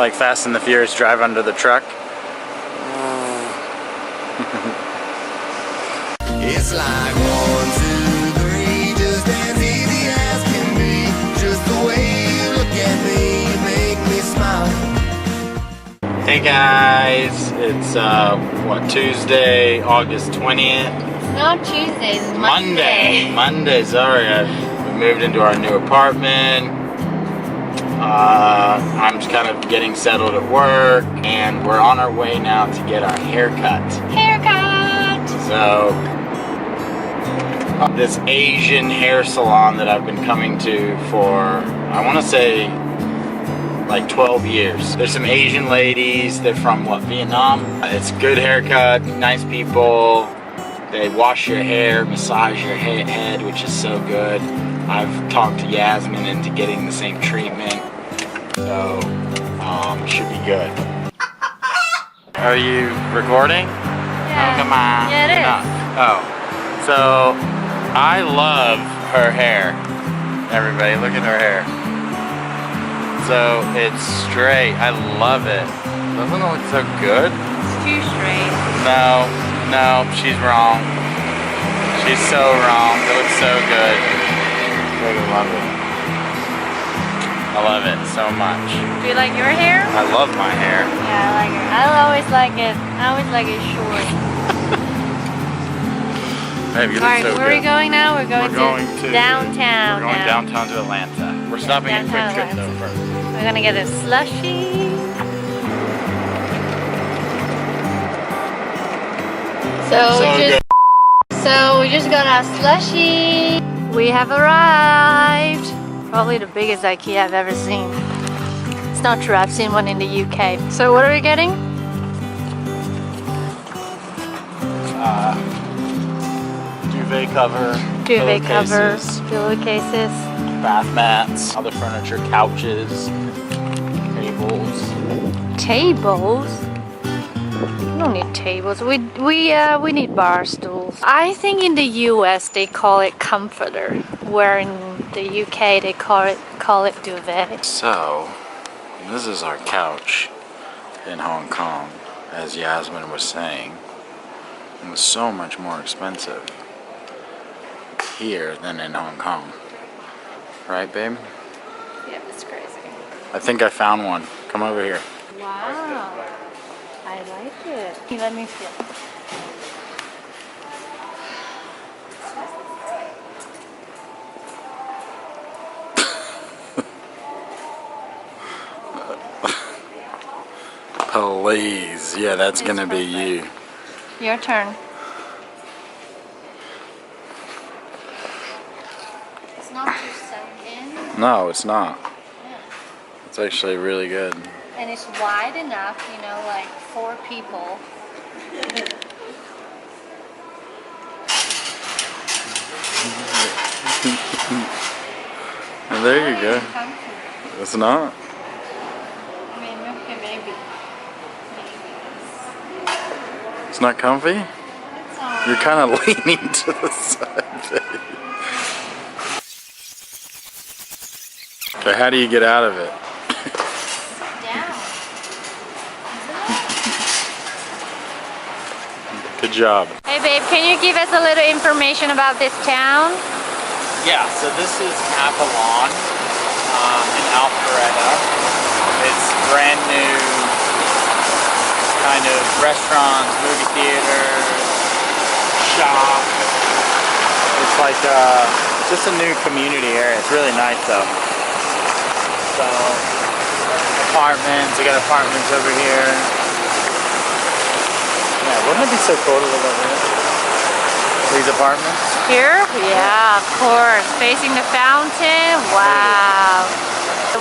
Like Fast and the Furious, drive under the truck. It's like 1, 2, 3, just as easy as can be. Just the way you look at me, you make me smile. Hey guys, it's what, Tuesday, August 20th? It's not Tuesday, it's Monday. Monday, sorry. We moved into our new apartment. I'm just kind of getting settled at work, and we're on our way now to get our haircut. So, this Asian hair salon that I've been coming to for, I want to say, like 12 years. There's some Asian ladies, they're from what, Vietnam? It's good haircut, nice people. They wash your hair, massage your head, which is so good. I've talked to Yasmin into getting the same treatment, so should be good. Are you recording? Yeah. Oh, come on. Yeah, it is. Oh, so I love her hair. Everybody, look at her hair. So it's straight. I love it. Doesn't it look so good? It's too straight. No, she's wrong. She's so wrong. It looks so good. I love it. I love it so much. Do you like your hair? I love my hair. Yeah, I like it. I always like it. I always like it short. Babe, you look Alright, so where are we going now? We're going to downtown. We're going downtown to Atlanta. We're stopping at Quick Trip though first. We're gonna get a slushie. So we just got our slushie. We have arrived. Probably the biggest Ikea I've ever seen. It's not true, I've seen one in the UK. So what are we getting? Duvet cover. Duvet covers, pillowcases. Bath mats, other furniture, couches, tables. Tables? We don't need tables. We need bar stools. I think in the US they call it comforter, where in the UK they call it duvet. So, this is our couch in Hong Kong, as Yasmin was saying. It was so much more expensive here than in Hong Kong. Right, babe? Yeah, it's crazy. I think I found one. Come over here. Wow. I like it. Let me feel. Please. Yeah, that's gonna be you. Your turn. It's not too sunk in. No, it's not. Yeah. It's actually really good. And it's wide enough, you know, like 4 people. And there you go. Comfy. It's not? I mean, okay, maybe. It's not comfy? It's alright. You're kind of leaning to the side, babe. Okay, how do you get out of it? Down. Good job. Hey babe, can you give us a little information about this town? Yeah, so this is Avalon in Alpharetta. It's brand new kind of restaurants, movie theaters, shop. It's like just a new community area. It's really nice though. So apartments, we got apartments over here. Yeah, wouldn't it be so cool to live over here? These apartments? Here? Yeah, of course. Facing the fountain. Wow.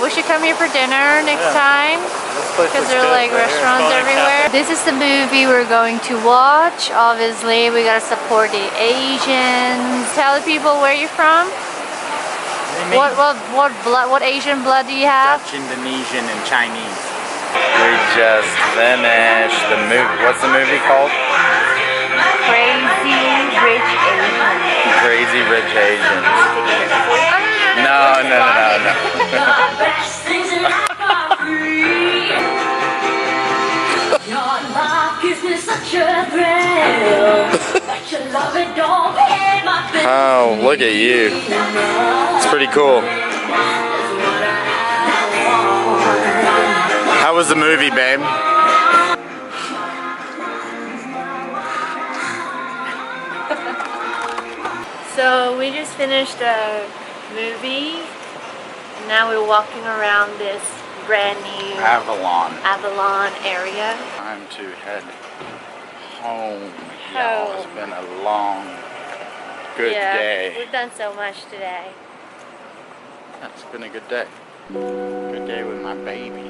We should come here for dinner next time. Because there are like restaurants everywhere. This is the movie we're going to watch. Obviously, we gotta support the Asians. Tell the people where you're from. What Asian blood do you have? Dutch, Indonesian, and Chinese. We just finished the movie. What's the movie called? Crazy Rich Asians. Crazy Rich Asians. No. Oh, look at you. It's pretty cool. How was the movie, babe? So we just finished a movie. Now we're walking around this brand new Avalon area. Time to head home. Y'all. It's been a long, good day. We've done so much today. It's been a good day. Good day with my baby.